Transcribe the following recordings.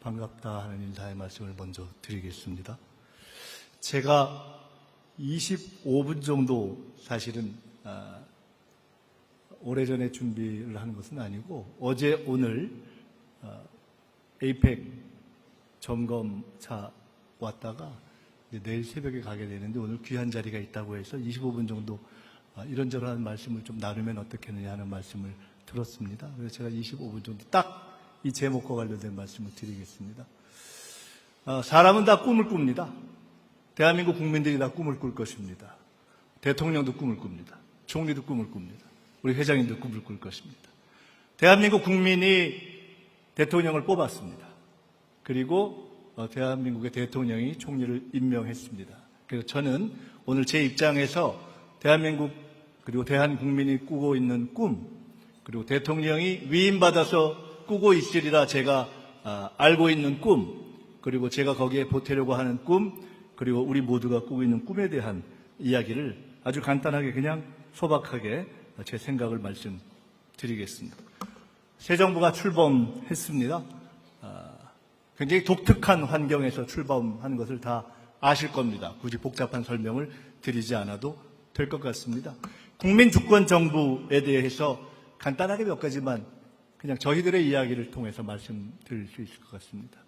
반갑다 하는 인사의 말씀을 먼저 드리겠습니다. 제가 25분 정도 사실은 오래전에 준비를 하는 것은 아니고 어제 오늘 에이펙 점검차 왔다가 내일 새벽에 가게 되는데 오늘 귀한 자리가 있다고 해서 25분 정도 이런저런 말씀을 좀 나누면 어떻겠느냐 하는 말씀을 들었습니다. 그래서 제가 25분 정도 딱 이 제목과 관련된 말씀을 드리겠습니다. 사람은 다 꿈을 꿉니다. 대한민국 국민들이 다 꿈을 꿀 것입니다. 대통령도 꿈을 꿉니다. 총리도 꿈을 꿉니다. 우리 회장님도 꿈을 꿀 것입니다. 대한민국 국민이 대통령을 뽑았습니다. 그리고 대한민국의 대통령이 총리를 임명했습니다. 그래서 저는 오늘 제 입장에서 대한민국 그리고 대한국민이 꾸고 있는 꿈, 그리고 대통령이 위임받아서 꾸고 있으리라 제가 알고 있는 꿈, 그리고 제가 거기에 보태려고 하는 꿈, 그리고 우리 모두가 꾸고 있는 꿈에 대한 이야기를 아주 간단하게 그냥 소박하게 제 생각을 말씀드리겠습니다. 새 정부가 출범했습니다. 굉장히 독특한 환경에서 출범한 것을 다 아실 겁니다. 굳이 복잡한 설명을 드리지 않아도 될 것 같습니다. 국민주권정부에 대해서 간단하게 몇 가지만 그냥 저희들의 이야기를 통해서 말씀드릴 수 있을 것 같습니다.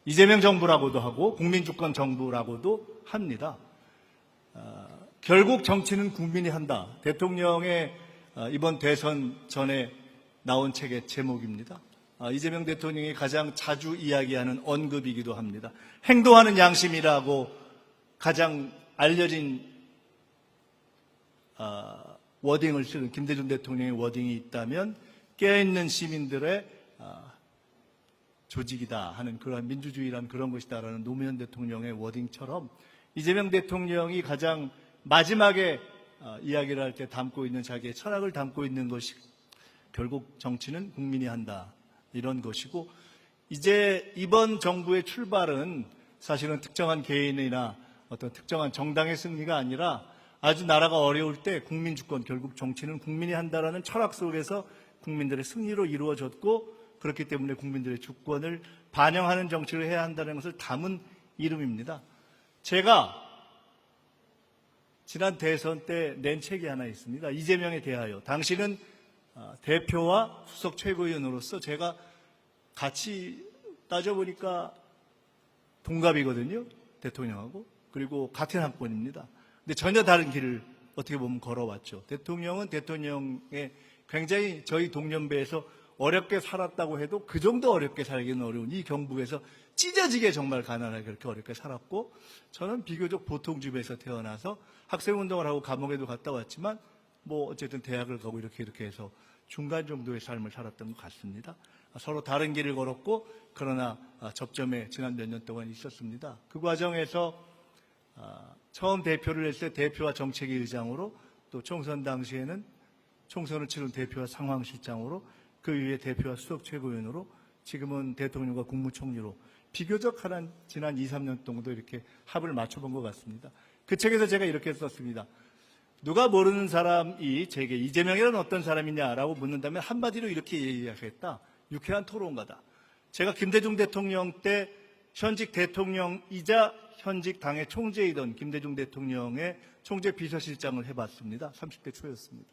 이재명 정부라고도 하고 국민주권정부라고도 합니다. 결국 정치는 국민이 한다. 대통령의 이번 대선 전에 나온 책의 제목입니다. 이재명 대통령이 가장 자주 이야기하는 언급이기도 합니다. 행동하는 양심이라고 가장 알려진 워딩을 쓰는 김대중 대통령의 워딩이 있다면 깨어있는 시민들의 조직이다 하는 그러한 민주주의란 그런 것이다라는 노무현 대통령의 워딩처럼 이재명 대통령이 가장 마지막에 이야기를 할 때 담고 있는 자기의 철학을 담고 있는 것이 결국 정치는 국민이 한다 이런 것이고, 이제 이번 정부의 출발은 사실은 특정한 개인이나 어떤 특정한 정당의 승리가 아니라 아주 나라가 어려울 때 국민주권, 결국 정치는 국민이 한다라는 철학 속에서 국민들의 승리로 이루어졌고, 그렇기 때문에 국민들의 주권을 반영하는 정치를 해야 한다는 것을 담은 이름입니다. 제가 지난 대선 때 낸 책이 하나 있습니다. 이재명에 대하여. 당시는 대표와 수석 최고위원으로서 제가 같이 따져보니까 동갑이거든요. 대통령하고. 그리고 같은 학번입니다. 근데 전혀 다른 길을 어떻게 보면 걸어왔죠. 대통령은 대통령의 굉장히 저희 동년배에서 어렵게 살았다고 해도 그 정도 어렵게 살기는 어려운 이 경북에서 찢어지게 정말 가난하게 그렇게 어렵게 살았고, 저는 비교적 보통 집에서 태어나서 학생운동을 하고 감옥에도 갔다 왔지만 뭐 어쨌든 대학을 가고 이렇게 해서 중간 정도의 삶을 살았던 것 같습니다. 서로 다른 길을 걸었고, 그러나 접점에 지난 몇 년 동안 있었습니다. 그 과정에서 처음 대표를 했을 때 대표와 정책위 의장으로, 또 총선 당시에는 총선을 치른 대표와 상황실장으로, 그 이후에 대표와 수석 최고위원으로, 지금은 대통령과 국무총리로 비교적 지난 2, 3년 정도 이렇게 합을 맞춰본 것 같습니다. 그 책에서 제가 이렇게 썼습니다. 누가 모르는 사람이 제게 이재명이란 어떤 사람이냐라고 묻는다면 한마디로 이렇게 얘기하겠다. 유쾌한 토론가다. 제가 김대중 대통령 때 현직 대통령이자 현직 당의 총재이던 김대중 대통령의 총재 비서실장을 해봤습니다. 30대 초였습니다.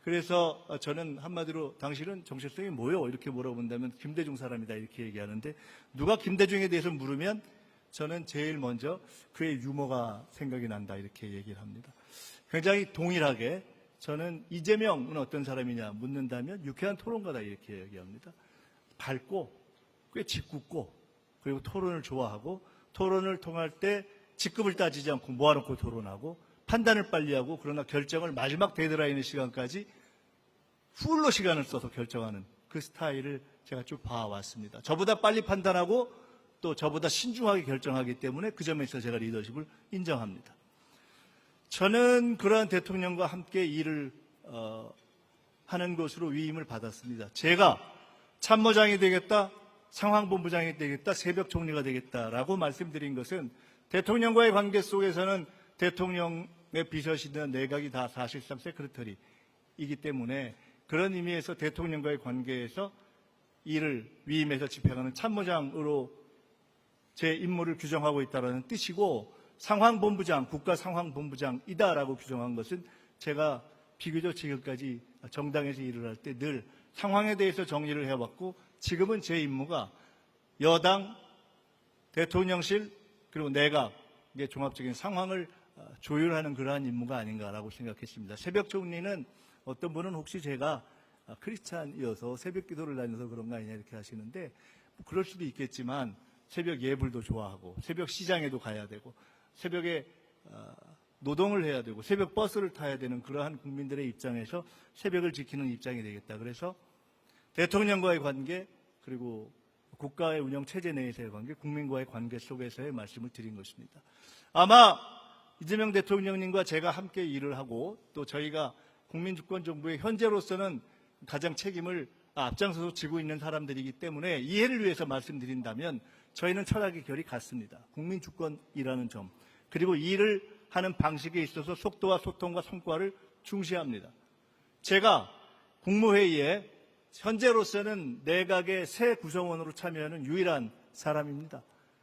그래서 저는 한마디로 당신은 정체성이 뭐요? 이렇게 물어본다면 김대중 사람이다 이렇게 얘기하는데, 누가 김대중에 대해서 물으면 저는 제일 먼저 그의 유머가 생각이 난다 이렇게 얘기를 합니다. 굉장히 동일하게 저는 이재명은 어떤 사람이냐 묻는다면 유쾌한 토론가다 이렇게 얘기합니다. 밝고 꽤 짓궂고, 그리고 토론을 좋아하고, 토론을 통할 때 직급을 따지지 않고 모아놓고 토론하고, 판단을 빨리 하고, 그러나 결정을 마지막 데드라인의 시간까지 풀로 시간을 써서 결정하는 그 스타일을 제가 쭉 봐왔습니다. 저보다 빨리 판단하고 또 저보다 신중하게 결정하기 때문에 그 점에서 제가 리더십을 인정합니다. 저는 그러한 대통령과 함께 일을 하는 것으로 위임을 받았습니다. 제가 참모장이 되겠다, 상황본부장이 되겠다, 새벽 총리가 되겠다라고 말씀드린 것은 대통령과의 관계 속에서는 대통령의 비서실이나 내각이 다 사실상 세크레터리이기 때문에 그런 의미에서 대통령과의 관계에서 일을 위임해서 집행하는 참모장으로 제 임무를 규정하고 있다는 뜻이고, 상황본부장, 국가상황본부장이다라고 규정한 것은 제가 비교적 지금까지 정당에서 일을 할 때 늘 상황에 대해서 정리를 해왔고, 지금은 제 임무가 여당, 대통령실, 그리고 내각의 종합적인 상황을 조율하는 그러한 임무가 아닌가라고 생각했습니다. 새벽 정리는 어떤 분은 혹시 제가 크리스찬이어서 새벽 기도를 다녀서 그런 거 아니냐 이렇게 하시는데, 그럴 수도 있겠지만 새벽 예불도 좋아하고 새벽 시장에도 가야 되고 새벽에 노동을 해야 되고 새벽 버스를 타야 되는 그러한 국민들의 입장에서 새벽을 지키는 입장이 되겠다. 그래서 대통령과의 관계, 그리고 국가의 운영 체제 내에서의 관계, 국민과의 관계 속에서의 말씀을 드린 것입니다. 아마 이재명 대통령님과 제가 함께 일을 하고 또 저희가 국민주권정부의 현재로서는 가장 책임을 앞장서서 지고 있는 사람들이기 때문에 이해를 위해서 말씀드린다면 저희는 철학의 결이 같습니다. 국민주권이라는 점, 그리고 일을 하는 방식에 있어서 속도와 소통과 성과를 중시합니다. 제가 국무회의에 현재로서는 내각의 새 구성원으로 참여하는 유일한 사람입니다.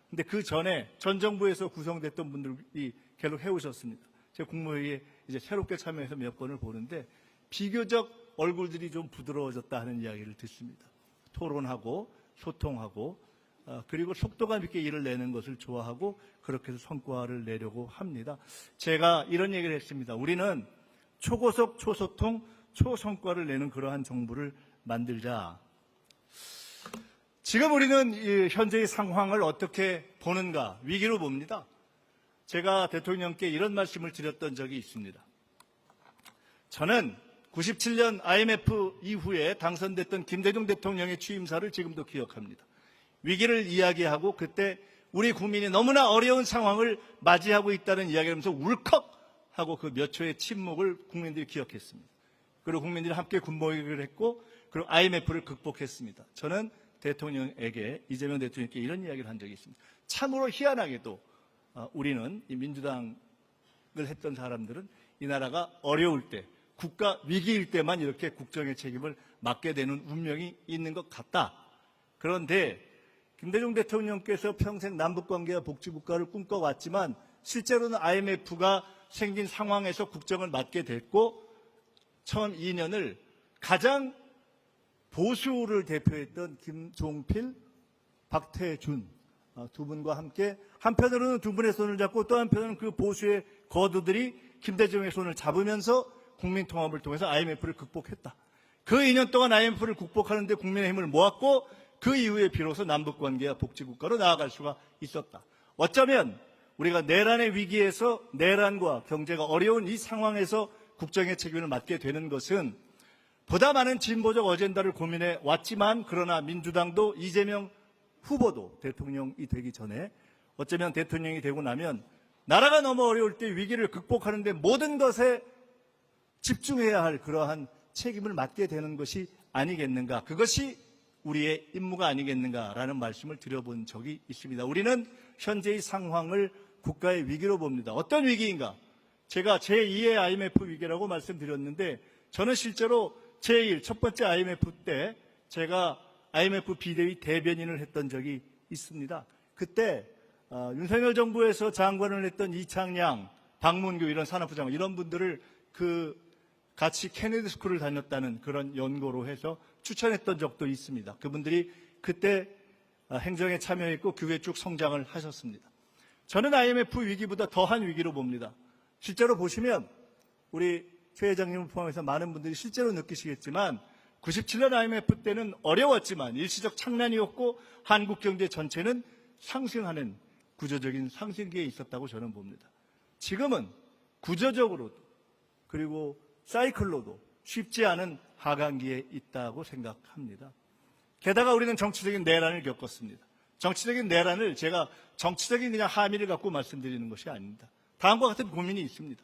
근데 그 전에 전 정부에서 구성됐던 분들이 계속 해오셨습니다. 제가 국무회의에 이제 새롭게 참여해서 몇 번을 보는데 비교적 얼굴들이 좀 부드러워졌다 하는 이야기를 듣습니다. 토론하고 소통하고 그리고 속도감 있게 일을 내는 것을 좋아하고 그렇게 해서 성과를 내려고 합니다. 제가 이런 얘기를 했습니다. 우리는 초고속, 초소통, 초성과를 내는 그러한 정부를 만들자. 지금 우리는 현재의 상황을 어떻게 보는가? 위기로 봅니다. 제가 대통령께 이런 말씀을 드렸던 적이 있습니다. 저는 97년 IMF 이후에 당선됐던 김대중 대통령의 취임사를 지금도 기억합니다. 위기를 이야기하고 그때 우리 국민이 너무나 어려운 상황을 맞이하고 있다는 이야기를 하면서 울컥하고 그 몇 초의 침묵을 국민들이 기억했습니다. 그리고 국민들이 함께 군복을 했고 그리고 IMF를 극복했습니다. 저는 대통령에게, 이재명 대통령께 이런 이야기를 한 적이 있습니다. 참으로 희한하게도 우리는 이 민주당을 했던 사람들은 이 나라가 어려울 때, 국가 위기일 때만 이렇게 국정의 책임을 맡게 되는 운명이 있는 것 같다. 그런데 김대중 대통령께서 평생 남북관계와 복지국가를 꿈꿔왔지만 실제로는 IMF가 생긴 상황에서 국정을 맡게 됐고 처음 2년을 가장 보수를 대표했던 김종필, 박태준 두 분과 함께 한편으로는 두 분의 손을 잡고 또 한편으로는 그 보수의 거두들이 김대중의 손을 잡으면서 국민통합을 통해서 IMF를 극복했다. 그 2년 동안 IMF를 극복하는 데 국민의 힘을 모았고 그 이후에 비로소 남북관계와 복지국가로 나아갈 수가 있었다. 어쩌면 우리가 내란의 위기에서 내란과 경제가 어려운 이 상황에서 국정의 책임을 맡게 되는 것은 보다 많은 진보적 어젠다를 고민해 왔지만 그러나 민주당도 이재명 후보도 대통령이 되기 전에 어쩌면 대통령이 되고 나면 나라가 너무 어려울 때 위기를 극복하는 데 모든 것에 집중해야 할 그러한 책임을 맡게 되는 것이 아니겠는가. 그것이 우리의 임무가 아니겠는가라는 말씀을 드려본 적이 있습니다. 우리는 현재의 상황을 국가의 위기로 봅니다. 어떤 위기인가? 제가 제2의 IMF 위기라고 말씀드렸는데 저는 실제로 제1, 첫 번째 IMF 때 제가 IMF 비대위 대변인을 했던 적이 있습니다. 그때 윤석열 정부에서 장관을 했던 이창양, 박문규 이런 산업부 장관 이런 분들을 같이 케네디 스쿨을 다녔다는 그런 연고로 해서 추천했던 적도 있습니다. 그분들이 그때 행정에 참여했고 교회 쭉 성장을 하셨습니다. 저는 IMF 위기보다 더한 위기로 봅니다. 실제로 보시면 우리 최 회장님을 포함해서 많은 분들이 실제로 느끼시겠지만 97년 IMF 때는 어려웠지만 일시적 착란이었고 한국 경제 전체는 상승하는 구조적인 상승기에 있었다고 저는 봅니다. 지금은 구조적으로도 그리고 사이클로도 쉽지 않은 하강기에 있다고 생각합니다. 게다가 우리는 정치적인 내란을 겪었습니다. 정치적인 내란을 제가 정치적인 그냥 함의를 갖고 말씀드리는 것이 아닙니다. 다음과 같은 고민이 있습니다.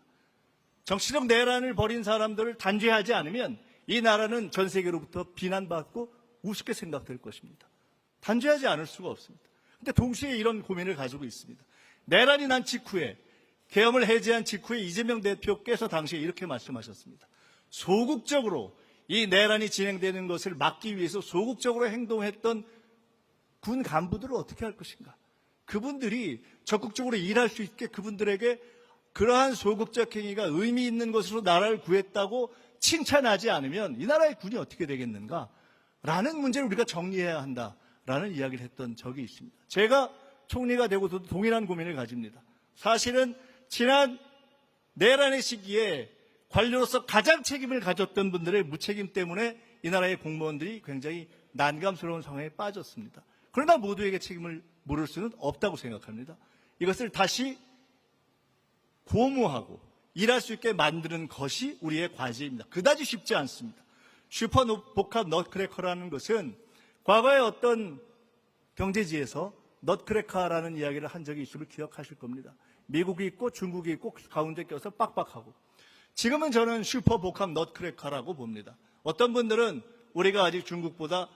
정치적 내란을 벌인 사람들을 단죄하지 않으면 이 나라는 전 세계로부터 비난받고 우습게 생각될 것입니다. 단죄하지 않을 수가 없습니다. 그런데 동시에 이런 고민을 가지고 있습니다. 내란이 난 직후에 계엄을 해제한 직후에 이재명 대표께서 당시에 이렇게 말씀하셨습니다. 소극적으로 이 내란이 진행되는 것을 막기 위해서 소극적으로 행동했던 군 간부들을 어떻게 할 것인가? 그분들이 적극적으로 일할 수 있게 그분들에게 그러한 소극적 행위가 의미 있는 것으로 나라를 구했다고 칭찬하지 않으면 이 나라의 군이 어떻게 되겠는가? 라는 문제를 우리가 정리해야 한다라는 이야기를 했던 적이 있습니다. 제가 총리가 되고도 동일한 고민을 가집니다. 사실은 지난 내란의 시기에 관료로서 가장 책임을 가졌던 분들의 무책임 때문에 이 나라의 공무원들이 굉장히 난감스러운 상황에 빠졌습니다. 그러나 모두에게 책임을 물을 수는 없다고 생각합니다. 이것을 다시 고무하고 일할 수 있게 만드는 것이 우리의 과제입니다. 그다지 쉽지 않습니다. 슈퍼복합 넛크래커라는 것은 과거에 어떤 경제지에서 넛크래커라는 이야기를 한 적이 있음을 기억하실 겁니다. 미국이 있고 중국이 있고 가운데 껴서 빡빡하고, 지금은 저는 슈퍼복합 넛크래커라고 봅니다. 어떤 분들은 우리가 아직 중국보다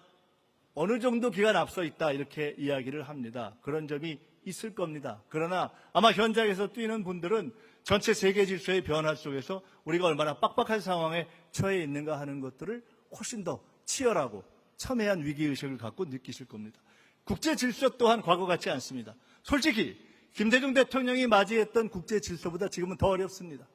어느 정도 기간 앞서 있다 이렇게 이야기를 합니다. 그런 점이 있을 겁니다. 그러나 아마 현장에서 뛰는 분들은 전체 세계 질서의 변화 속에서 우리가 얼마나 빡빡한 상황에 처해 있는가 하는 것들을 훨씬 더 치열하고 첨예한 위기의식을 갖고 느끼실 겁니다. 국제 질서 또한 과거 같지 않습니다. 솔직히 김대중 대통령이 맞이했던 국제 질서보다 지금은 더 어렵습니다.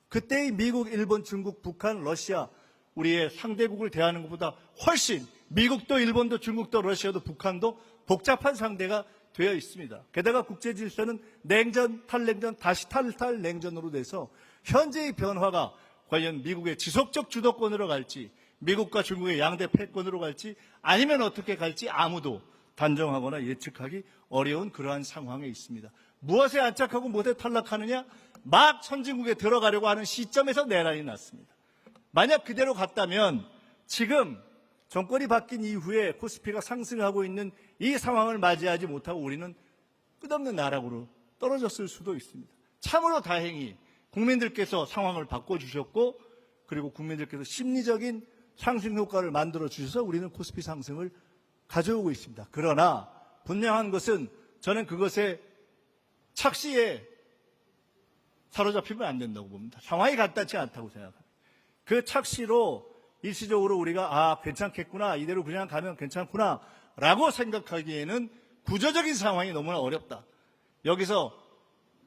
그때의 미국, 일본, 중국, 북한, 러시아, 우리의 상대국을 대하는 것보다 훨씬 미국도 일본도 중국도 러시아도 북한도 복잡한 상대가 되어 있습니다. 게다가 국제 질서는 냉전, 탈냉전, 다시 탈냉전으로 돼서 현재의 변화가 과연 미국의 지속적 주도권으로 갈지, 미국과 중국의 양대 패권으로 갈지, 아니면 어떻게 갈지 아무도 단정하거나 예측하기 어려운 그러한 상황에 있습니다. 무엇에 안착하고 무엇에 탈락하느냐? 막 선진국에 들어가려고 하는 시점에서 내란이 났습니다. 만약 그대로 갔다면 지금 정권이 바뀐 이후에 코스피가 상승하고 있는 이 상황을 맞이하지 못하고 우리는 끝없는 나락으로 떨어졌을 수도 있습니다. 참으로 다행히 국민들께서 상황을 바꿔주셨고, 그리고 국민들께서 심리적인 상승 효과를 만들어 주셔서 우리는 코스피 상승을 가져오고 있습니다. 그러나 분명한 것은 저는 그것에 착시에 사로잡히면 안 된다고 봅니다. 상황이 간단치 않다고 생각합니다. 그 착시로 일시적으로 우리가 괜찮겠구나, 이대로 그냥 가면 괜찮구나 라고 생각하기에는 구조적인 상황이 너무나 어렵다. 여기서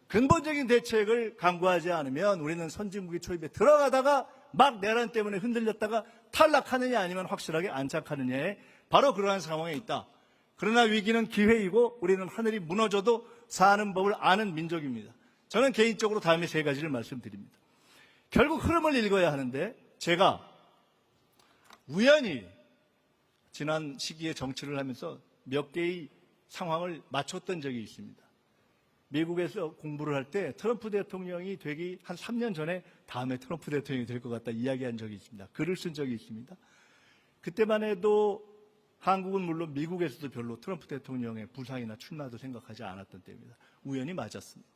근본적인 대책을 강구하지 않으면 우리는 선진국의 초입에 들어가다가 막 내란 때문에 흔들렸다가 탈락하느냐 아니면 확실하게 안착하느냐에 바로 그러한 상황에 있다. 그러나 위기는 기회이고 우리는 하늘이 무너져도 사는 법을 아는 민족입니다. 저는 개인적으로 다음에 세 가지를 말씀드립니다. 결국 흐름을 읽어야 하는데, 제가 우연히 지난 시기에 정치를 하면서 몇 개의 상황을 맞췄던 적이 있습니다. 미국에서 공부를 할 때 트럼프 대통령이 되기 한 3년 전에 다음에 트럼프 대통령이 될 것 같다 이야기한 적이 있습니다. 글을 쓴 적이 있습니다. 그때만 해도 한국은 물론 미국에서도 별로 트럼프 대통령의 부상이나 출마도 생각하지 않았던 때입니다. 우연히 맞았습니다.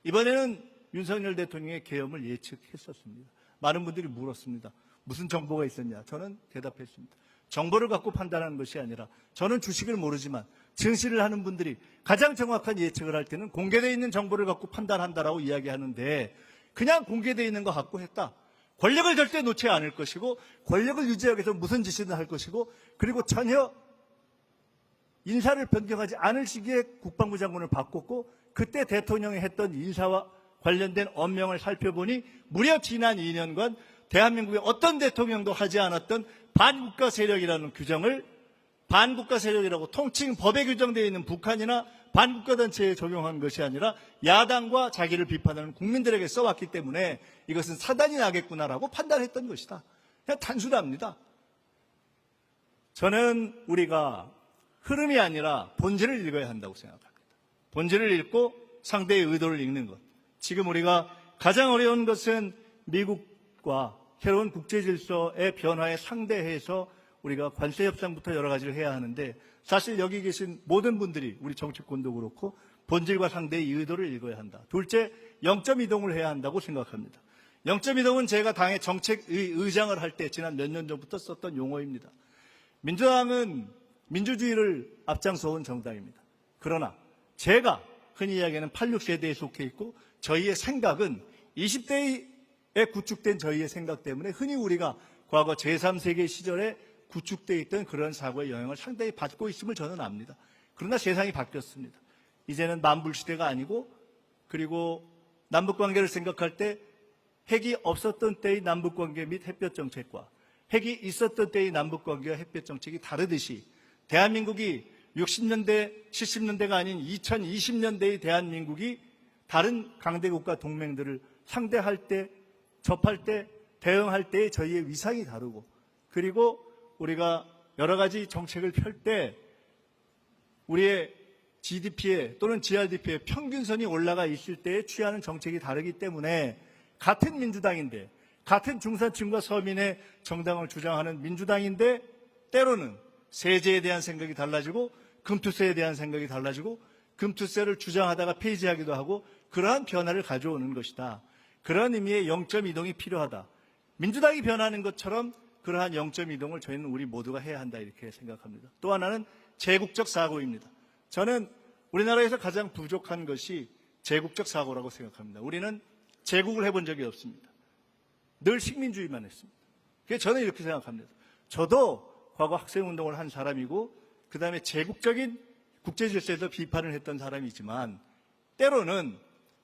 이번에는 윤석열 대통령의 계엄을 예측했었습니다. 많은 분들이 물었습니다. 무슨 정보가 있었냐? 저는 대답했습니다. 정보를 갖고 판단하는 것이 아니라, 저는 주식을 모르지만 증시를 하는 분들이 가장 정확한 예측을 할 때는 공개되어 있는 정보를 갖고 판단한다라고 이야기하는데, 그냥 공개되어 있는 거 갖고 했다. 권력을 절대 놓지 않을 것이고, 권력을 유지하기 위해서 무슨 짓이든 할 것이고, 그리고 전혀 인사를 변경하지 않을 시기에 국방부 장관을 바꿨고, 그때 대통령이 했던 인사와 관련된 언명을 살펴보니 무려 지난 2년간 대한민국의 어떤 대통령도 하지 않았던 반국가 세력이라는 규정을, 반국가 세력이라고 통칭 법에 규정되어 있는 북한이나 반국가 단체에 적용한 것이 아니라 야당과 자기를 비판하는 국민들에게 써왔기 때문에 이것은 사단이 나겠구나라고 판단했던 것이다. 그냥 단순합니다. 저는 우리가 흐름이 아니라 본질을 읽어야 한다고 생각합니다. 본질을 읽고 상대의 의도를 읽는 것. 지금 우리가 가장 어려운 것은 미국과 새로운 국제 질서의 변화에 상대해서 우리가 관세 협상부터 여러 가지를 해야 하는데, 사실 여기 계신 모든 분들이, 우리 정치권도 그렇고, 본질과 상대의 의도를 읽어야 한다. 둘째, 영점 이동을 해야 한다고 생각합니다. 영점 이동은 제가 당의 정책 의장을 할 때 지난 몇 년 전부터 썼던 용어입니다. 민주당은 민주주의를 앞장서온 정당입니다. 그러나 제가 흔히 이야기하는 86세대에 속해 있고, 저희의 생각은 20대에 구축된 저희의 생각 때문에 흔히 우리가 과거 제3세계 시절에 구축되어 있던 그런 사고의 영향을 상당히 받고 있음을 저는 압니다. 그러나 세상이 바뀌었습니다. 이제는 만불시대가 아니고, 그리고 남북관계를 생각할 때 핵이 없었던 때의 남북관계 및 햇볕정책과 핵이 있었던 때의 남북관계와 햇볕정책이 다르듯이 대한민국이 60년대, 70년대가 아닌 2020년대의 대한민국이 다른 강대국가 동맹들을 상대할 때, 접할 때, 대응할 때의 저희의 위상이 다르고, 그리고 우리가 여러 가지 정책을 펼 때 우리의 GDP에 또는 GRDP에 평균선이 올라가 있을 때에 취하는 정책이 다르기 때문에 같은 민주당인데, 같은 중산층과 서민의 정당을 주장하는 민주당인데 때로는 세제에 대한 생각이 달라지고 금투세에 대한 생각이 달라지고 금투세를 주장하다가 폐지하기도 하고 그러한 변화를 가져오는 것이다. 그런 의미의 0.2동이 필요하다. 민주당이 변하는 것처럼 그러한 0.2동을 저희는 우리 모두가 해야 한다 이렇게 생각합니다. 또 하나는 제국적 사고입니다. 저는 우리나라에서 가장 부족한 것이 제국적 사고라고 생각합니다. 우리는 제국을 해본 적이 없습니다. 늘 식민주의만 했습니다. 그래서 저는 이렇게 생각합니다. 저도 과거 학생운동을 한 사람이고 그 다음에 제국적인 국제질서에서 비판을 했던 사람이지만 때로는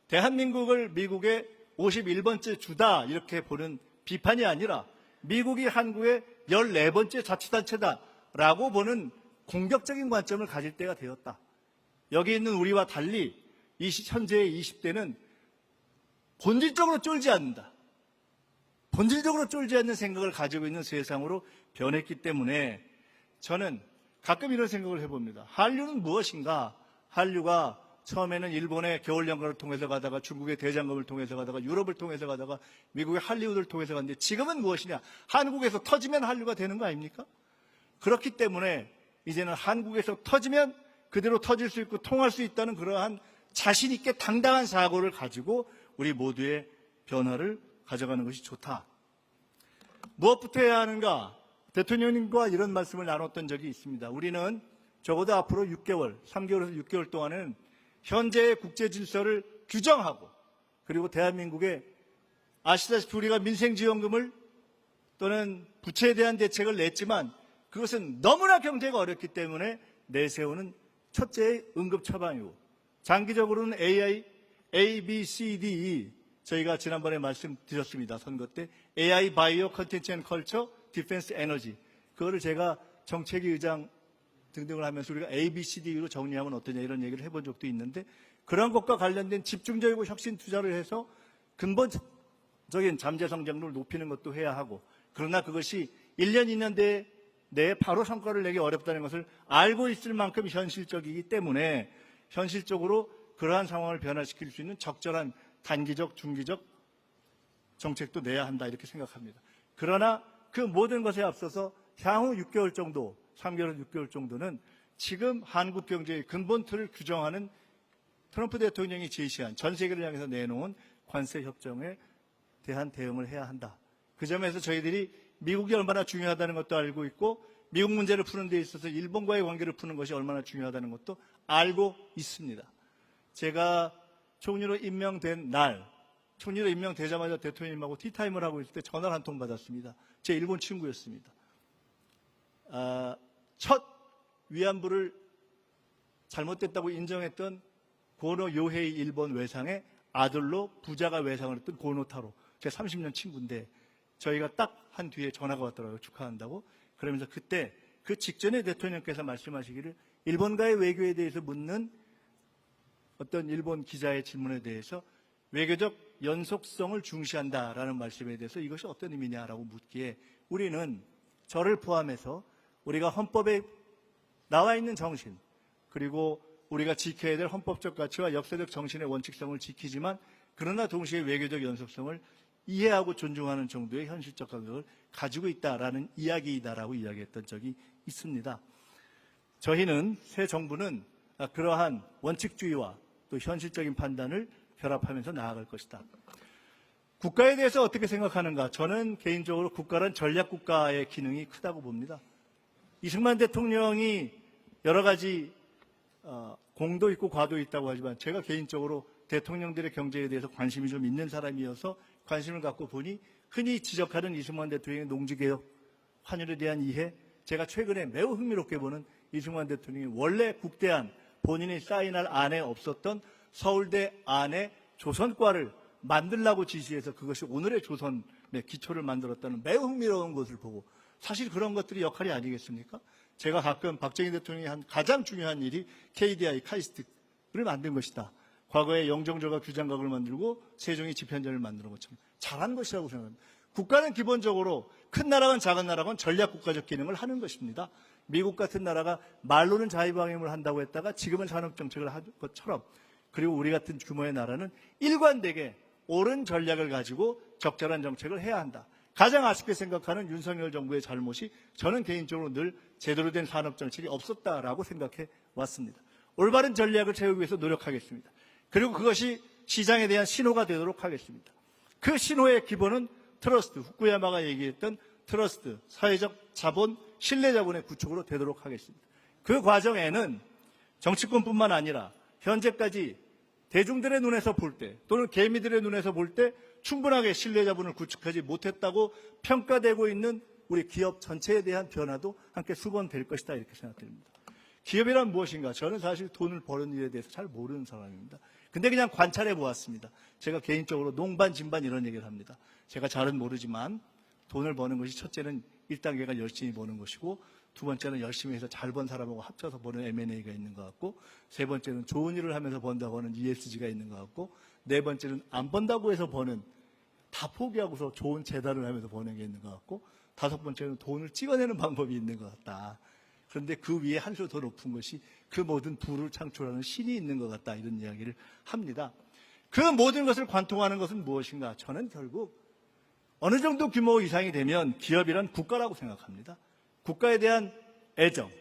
대한민국을 미국의 51번째 주다 이렇게 보는 비판이 아니라 미국이 한국의 14번째 자치단체다라고 보는 공격적인 관점을 가질 때가 되었다. 여기 있는 우리와 달리 현재의 20대는 본질적으로 쫄지 않는다. 본질적으로 쫄지 않는 생각을 가지고 있는 세상으로 변했기 때문에 저는 가끔 이런 생각을 해봅니다. 한류는 무엇인가? 한류가 처음에는 일본의 겨울연가를 통해서 가다가 중국의 대장금을 통해서 가다가 유럽을 통해서 가다가 미국의 할리우드를 통해서 갔는데 지금은 무엇이냐? 한국에서 터지면 한류가 되는 거 아닙니까? 그렇기 때문에 이제는 한국에서 터지면 그대로 터질 수 있고 통할 수 있다는 그러한 자신 있게 당당한 사고를 가지고 우리 모두의 변화를 가져가는 것이 좋다. 무엇부터 해야 하는가? 대통령님과 이런 말씀을 나눴던 적이 있습니다. 우리는 적어도 앞으로 6개월, 3개월에서 6개월 동안은 현재의 국제 질서를 규정하고 그리고 대한민국에 아시다시피 우리가 민생지원금을 또는 부채에 대한 대책을 냈지만 그것은 너무나 경제가 어렵기 때문에 내세우는 첫째의 응급 처방이고 장기적으로는 A, B, C, D, E 저희가 지난번에 말씀드렸습니다. 선거 때 AI, 바이오, 컨텐츠 앤 컬처, 디펜스, 에너지 그거를 제가 정책위 의장 등등을 하면서 우리가 A, B, C, D로 정리하면 어떠냐 이런 얘기를 해본 적도 있는데 그런 것과 관련된 집중적이고 혁신 투자를 해서 근본적인 잠재 성장률을 높이는 것도 해야 하고 그러나 그것이 1년, 2년 내에 바로 성과를 내기 어렵다는 것을 알고 있을 만큼 현실적이기 때문에 현실적으로 그러한 상황을 변화시킬 수 있는 적절한 단기적, 중기적 정책도 내야 한다 이렇게 생각합니다. 그러나 그 모든 것에 앞서서 향후 6개월 정도, 3개월, 6개월 정도는 지금 한국 경제의 근본 틀을 규정하는 트럼프 대통령이 제시한 전 세계를 향해서 내놓은 관세 협정에 대한 대응을 해야 한다. 그 점에서 저희들이 미국이 얼마나 중요하다는 것도 알고 있고 미국 문제를 푸는 데 있어서 일본과의 관계를 푸는 것이 얼마나 중요하다는 것도 알고 있습니다. 제가 총리로 임명된 날, 총리로 임명되자마자 대통령님하고 티타임을 하고 있을 때 전화를 한 통 받았습니다. 제 일본 친구였습니다. 첫 위안부를 잘못됐다고 인정했던 고노 요헤이 일본 외상의 아들로 부자가 외상을 했던 고노타로 제 30년 친구인데 저희가 딱 한 뒤에 전화가 왔더라고요. 축하한다고. 그러면서 그때 그 직전에 대통령께서 말씀하시기를 일본과의 외교에 대해서 묻는 어떤 일본 기자의 질문에 대해서 외교적 연속성을 중시한다라는 말씀에 대해서 이것이 어떤 의미냐라고 묻기에 우리는 저를 포함해서 우리가 헌법에 나와 있는 정신 그리고 우리가 지켜야 될 헌법적 가치와 역사적 정신의 원칙성을 지키지만 그러나 동시에 외교적 연속성을 이해하고 존중하는 정도의 현실적 감각을 가지고 있다라는 이야기이다라고 이야기했던 적이 있습니다. 저희는 새 정부는 그러한 원칙주의와 또 현실적인 판단을 결합하면서 나아갈 것이다. 국가에 대해서 어떻게 생각하는가? 저는 개인적으로 국가란 전략국가의 기능이 크다고 봅니다. 이승만 대통령이 여러 가지 공도 있고 과도 있다고 하지만 제가 개인적으로 대통령들의 경제에 대해서 관심이 좀 있는 사람이어서 관심을 갖고 보니 흔히 지적하는 이승만 대통령의 농지개혁 환율에 대한 이해, 제가 최근에 매우 흥미롭게 보는 이승만 대통령이 원래 국대안 본인이 사인할 안에 없었던 서울대 안에 조선과를 만들라고 지시해서 그것이 오늘의 조선의 기초를 만들었다는 매우 흥미로운 것을 보고, 사실 그런 것들이 역할이 아니겠습니까? 제가 가끔 박정희 대통령이 한 가장 중요한 일이 KDI 카이스트를 만든 것이다. 과거에 영정조가 규장각을 만들고 세종이 집현전을 만드는 것처럼 잘한 것이라고 생각합니다. 국가는 기본적으로 큰 나라건 작은 나라건 전략국가적 기능을 하는 것입니다. 미국 같은 나라가 말로는 자유방임을 한다고 했다가 지금은 산업정책을 하는 것처럼, 그리고 우리 같은 규모의 나라는 일관되게 옳은 전략을 가지고 적절한 정책을 해야 한다. 가장 아쉽게 생각하는 윤석열 정부의 잘못이 저는 개인적으로 늘 제대로 된 산업정책이 없었다라고 생각해 왔습니다. 올바른 전략을 세우기 위해서 노력하겠습니다. 그리고 그것이 시장에 대한 신호가 되도록 하겠습니다. 그 신호의 기본은 트러스트, 후쿠야마가 얘기했던 트러스트, 사회적 자본, 신뢰 자본의 구축으로 되도록 하겠습니다. 그 과정에는 정치권뿐만 아니라 현재까지 대중들의 눈에서 볼 때 또는 개미들의 눈에서 볼 때 충분하게 신뢰 자본을 구축하지 못했다고 평가되고 있는 우리 기업 전체에 대한 변화도 함께 수반될 것이다, 이렇게 생각됩니다. 기업이란 무엇인가? 저는 사실 돈을 버는 일에 대해서 잘 모르는 사람입니다. 근데 그냥 관찰해 보았습니다. 제가 개인적으로 농반 진반 이런 얘기를 합니다. 제가 잘은 모르지만 돈을 버는 것이 첫째는 1단계가 열심히 버는 것이고, 두 번째는 열심히 해서 잘 번 사람하고 합쳐서 버는 M&A가 있는 것 같고, 세 번째는 좋은 일을 하면서 번다고 하는 ESG가 있는 것 같고, 네 번째는 안 번다고 해서 버는, 다 포기하고서 좋은 재단을 하면서 버는 게 있는 것 같고, 다섯 번째는 돈을 찍어내는 방법이 있는 것 같다. 그런데 그 위에 한 수 더 높은 것이 그 모든 부를 창출하는 신이 있는 것 같다, 이런 이야기를 합니다. 그 모든 것을 관통하는 것은 무엇인가? 저는 결국 어느 정도 규모 이상이 되면 기업이란 국가라고 생각합니다. 국가에 대한 애정,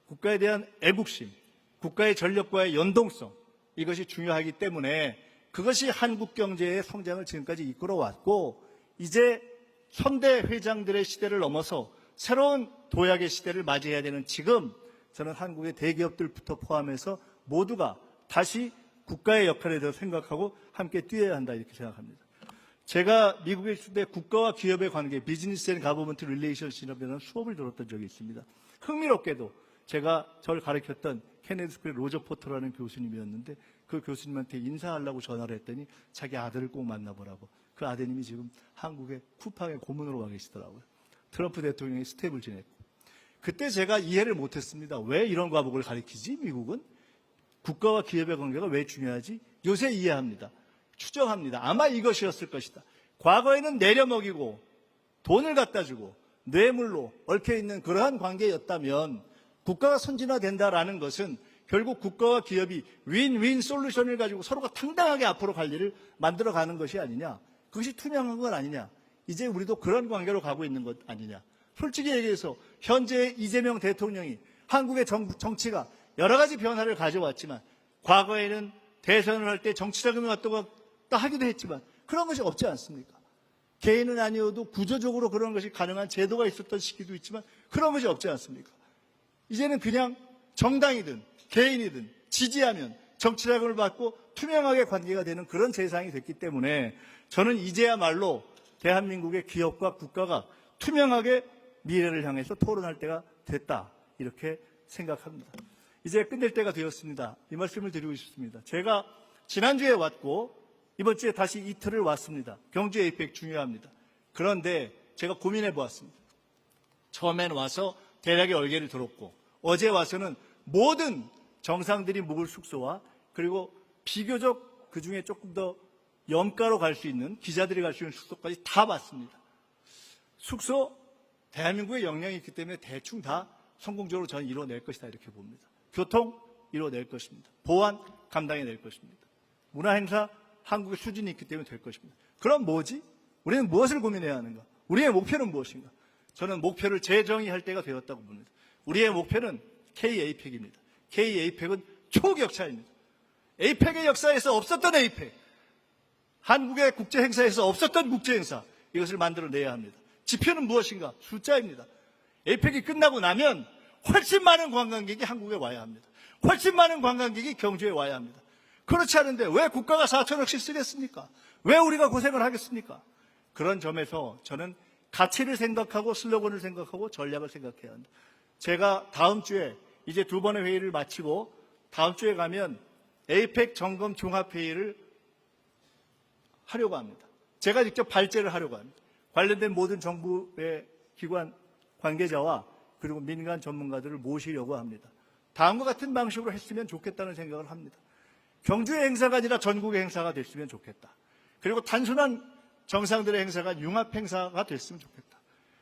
국가에 대한 애국심, 국가의 전력과의 연동성, 이것이 중요하기 때문에 그것이 한국 경제의 성장을 지금까지 이끌어왔고, 이제 선대 회장들의 시대를 넘어서 새로운 도약의 시대를 맞이해야 되는 지금, 저는 한국의 대기업들부터 포함해서 모두가 다시 국가의 역할에 대해서 생각하고 함께 뛰어야 한다, 이렇게 생각합니다. 제가 미국에 있을 때 국가와 기업의 관계, 비즈니스 앤 가버먼트 릴레이션십이라는 수업을 들었던 적이 있습니다. 흥미롭게도 제가 저를 가르쳤던 케네디 스쿨의 로저 포터라는 교수님이었는데, 그 교수님한테 인사하려고 전화를 했더니 자기 아들을 꼭 만나보라고. 그 아드님이 지금 한국의 쿠팡의 고문으로 가 계시더라고요. 트럼프 대통령이 스텝을 지냈고. 그때 제가 이해를 못했습니다. 왜 이런 과목을 가르치지? 미국은? 국가와 기업의 관계가 왜 중요하지? 요새 이해합니다. 추정합니다. 아마 이것이었을 것이다. 과거에는 내려먹이고 돈을 갖다 주고 뇌물로 얽혀있는 그러한 관계였다면 국가가 선진화된다라는 것은 결국 국가와 기업이 윈윈 솔루션을 가지고 서로가 당당하게 앞으로 갈 일을 만들어가는 것이 아니냐. 그것이 투명한 건 아니냐. 이제 우리도 그런 관계로 가고 있는 것 아니냐. 솔직히 얘기해서 현재 이재명 대통령이 한국의 정치가 여러 가지 변화를 가져왔지만, 과거에는 대선을 할 때 정치자금이 왔다고 하기도 했지만 그런 것이 없지 않습니까? 개인은 아니어도 구조적으로 그런 것이 가능한 제도가 있었던 시기도 있지만 그런 것이 없지 않습니까? 이제는 그냥 정당이든 개인이든 지지하면 정치자금을 받고 투명하게 관계가 되는 그런 세상이 됐기 때문에 저는 이제야말로 대한민국의 기업과 국가가 투명하게 미래를 향해서 토론할 때가 됐다, 이렇게 생각합니다. 이제 끝낼 때가 되었습니다. 이 말씀을 드리고 싶습니다. 제가 지난주에 왔고 이번 주에 다시 이틀을 왔습니다. 경주 에이펙 중요합니다. 그런데 제가 고민해 보았습니다. 처음엔 와서 대략의 얼개를 들었고, 어제 와서는 모든 정상들이 묵을 숙소와 그리고 비교적 그중에 조금 더 염가로 갈 수 있는, 기자들이 갈 수 있는 숙소까지 다 봤습니다. 숙소, 대한민국의 역량이 있기 때문에 대충 다 성공적으로 저는 이뤄낼 것이다, 이렇게 봅니다. 교통 이뤄낼 것입니다. 보안 감당해낼 것입니다. 문화행사 한국의 수준이 있기 때문에 될 것입니다. 그럼 뭐지? 우리는 무엇을 고민해야 하는가? 우리의 목표는 무엇인가? 저는 목표를 재정의할 때가 되었다고 봅니다. 우리의 목표는 K-APEC입니다. K-APEC은 초격차입니다. 에이펙의 역사에서 없었던 에이펙, 한국의 국제행사에서 없었던 국제행사, 이것을 만들어내야 합니다. 지표는 무엇인가? 숫자입니다. 에이펙이 끝나고 나면 훨씬 많은 관광객이 한국에 와야 합니다. 훨씬 많은 관광객이 경주에 와야 합니다. 그렇지 않은데 왜 국가가 4천억씩 쓰겠습니까? 왜 우리가 고생을 하겠습니까? 그런 점에서 저는 가치를 생각하고 슬로건을 생각하고 전략을 생각해야 한다. 제가 다음 주에 이제 두 번의 회의를 마치고 다음 주에 가면 에이펙 점검 종합회의를 하려고 합니다. 제가 직접 발제를 하려고 합니다. 관련된 모든 정부의 기관 관계자와 그리고 민간 전문가들을 모시려고 합니다. 다음과 같은 방식으로 했으면 좋겠다는 생각을 합니다. 경주의 행사가 아니라 전국의 행사가 됐으면 좋겠다. 그리고 단순한 정상들의 행사가 융합 행사가 됐으면 좋겠다.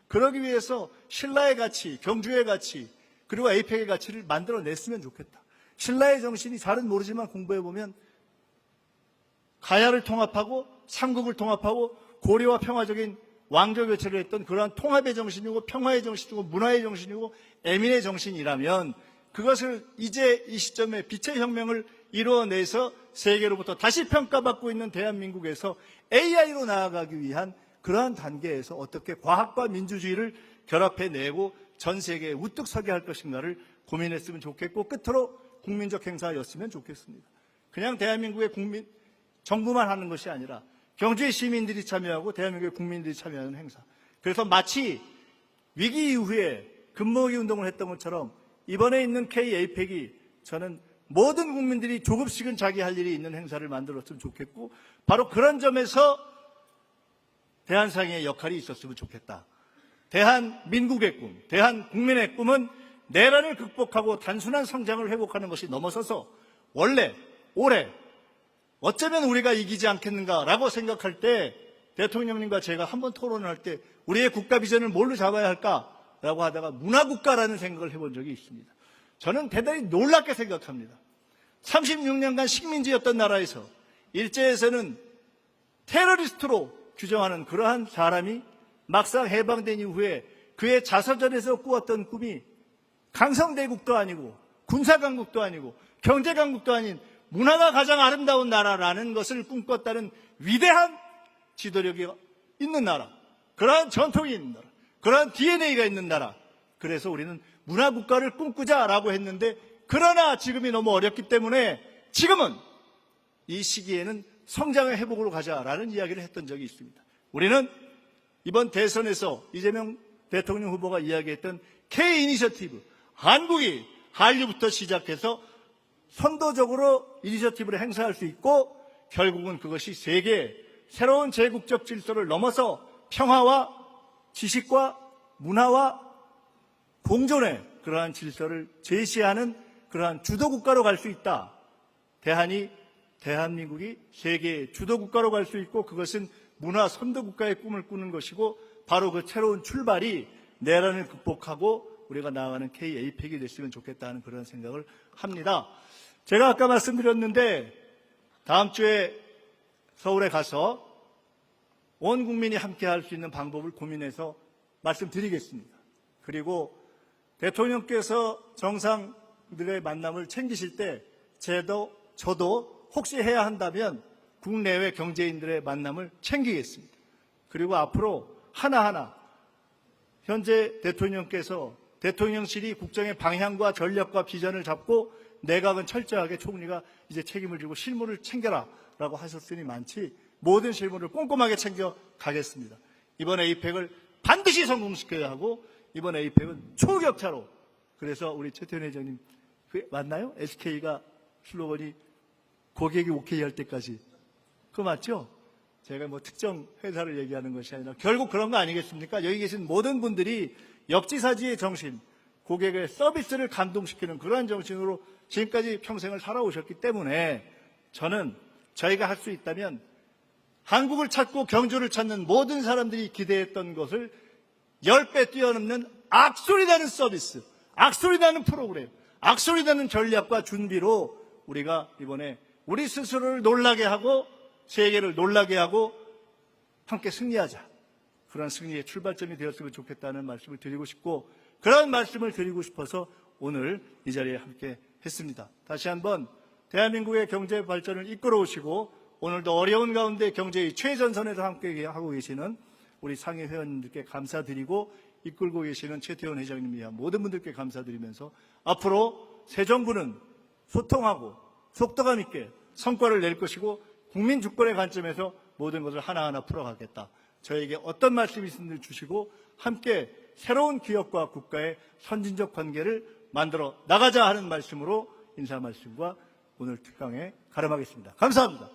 그러기 위해서 신라의 가치, 경주의 가치, 그리고 에이펙의 가치를 만들어냈으면 좋겠다. 신라의 정신이 잘은 모르지만 공부해보면 가야를 통합하고 삼국을 통합하고 고려와 평화적인 왕조 교체를 했던 그러한 통합의 정신이고 평화의 정신이고 문화의 정신이고 애민의 정신이라면 그것을 이제 이 시점에 빛의 혁명을 이루어내서 세계로부터 다시 평가받고 있는 대한민국에서 AI로 나아가기 위한 그러한 단계에서 어떻게 과학과 민주주의를 결합해내고 전 세계에 우뚝 서게 할 것인가를 고민했으면 좋겠고 끝으로 국민적 행사였으면 좋겠습니다. 그냥 대한민국의 정부만 하는 것이 아니라 경주의 시민들이 참여하고 대한민국의 국민들이 참여하는 행사. 그래서 마치 위기 이후에 금모으기 운동을 했던 것처럼 이번에 있는 K-에이펙이 저는 모든 국민들이 조금씩은 자기 할 일이 있는 행사를 만들었으면 좋겠고 바로 그런 점에서 대한상의 역할이 있었으면 좋겠다. 대한민국의 꿈, 대한국민의 꿈은 내란을 극복하고 단순한 성장을 회복하는 것이 넘어서서 원래, 올해 어쩌면 우리가 이기지 않겠는가라고 생각할 때 대통령님과 제가 한번 토론을 할 때 우리의 국가 비전을 뭘로 잡아야 할까라고 하다가 문화국가라는 생각을 해본 적이 있습니다. 저는 대단히 놀랍게 생각합니다. 36년간 식민지였던 나라에서 일제에서는 테러리스트로 규정하는 그러한 사람이 막상 해방된 이후에 그의 자서전에서 꾸었던 꿈이 강성대국도 아니고 군사강국도 아니고 경제강국도 아닌 문화가 가장 아름다운 나라라는 것을 꿈꿨다는 위대한 지도력이 있는 나라, 그러한 전통이 있는 나라, 그러한 DNA가 있는 나라. 그래서 우리는 문화국가를 꿈꾸자라고 했는데 그러나 지금이 너무 어렵기 때문에 지금은 이 시기에는 성장의 회복으로 가자라는 이야기를 했던 적이 있습니다. 우리는 이번 대선에서 이재명 대통령 후보가 이야기했던 K-이니셔티브, 한국이 한류부터 시작해서 선도적으로 이니셔티브를 행사할 수 있고 결국은 그것이 세계의 새로운 제국적 질서를 넘어서 평화와 지식과 문화와 공존의 그러한 질서를 제시하는 그러한 주도국가로 갈 수 있다. 대한민국이 세계의 주도국가로 갈 수 있고 그것은 문화 선도국가의 꿈을 꾸는 것이고 바로 그 새로운 출발이 내란을 극복하고 우리가 나아가는 K-에이펙이 됐으면 좋겠다는 그런 생각을 합니다. 제가 아까 말씀드렸는데 다음 주에 서울에 가서 온 국민이 함께 할 수 있는 방법을 고민해서 말씀드리겠습니다. 그리고 대통령께서 정상들의 만남을 챙기실 때 저도 혹시 해야 한다면 국내외 경제인들의 만남을 챙기겠습니다. 그리고 앞으로 하나하나 현재 대통령께서 대통령실이 국정의 방향과 전략과 비전을 잡고 내각은 철저하게 총리가 이제 책임을 지고 실무를 챙겨라 라고 하셨으니 많지 모든 실무를 꼼꼼하게 챙겨 가겠습니다. 이번 에이펙을 반드시 성공시켜야 하고 이번 에이펙은 초격차로 그래서 우리 최태원 회장님 맞나요? SK가 슬로건이 고객이 오케이 할 때까지 그거 맞죠? 제가 뭐 특정 회사를 얘기하는 것이 아니라 결국 그런 거 아니겠습니까? 여기 계신 모든 분들이 역지사지의 정신, 고객의 서비스를 감동시키는 그러한 정신으로 지금까지 평생을 살아오셨기 때문에 저는 저희가 할 수 있다면 한국을 찾고 경주를 찾는 모든 사람들이 기대했던 것을 10배 뛰어넘는 악소리나는 서비스, 악소리나는 프로그램, 악소리나는 전략과 준비로 우리가 이번에 우리 스스로를 놀라게 하고 세계를 놀라게 하고 함께 승리하자. 그런 승리의 출발점이 되었으면 좋겠다는 말씀을 드리고 싶고 그런 말씀을 드리고 싶어서 오늘 이 자리에 함께 했습니다. 다시 한번 대한민국의 경제 발전을 이끌어 오시고 오늘도 어려운 가운데 경제의 최전선에서 함께 하고 계시는 우리 상위 회원님들께 감사드리고 이끌고 계시는 최태원 회장님 이하 모든 분들께 감사드리면서 앞으로 새 정부는 소통하고 속도감 있게 성과를 낼 것이고 국민 주권의 관점에서 모든 것을 하나하나 풀어가겠다. 저에게 어떤 말씀이신지 주시고 함께 새로운 기업과 국가의 선진적 관계를 만들어 나가자 하는 말씀으로 인사 말씀과 오늘 특강에 가름하겠습니다. 감사합니다.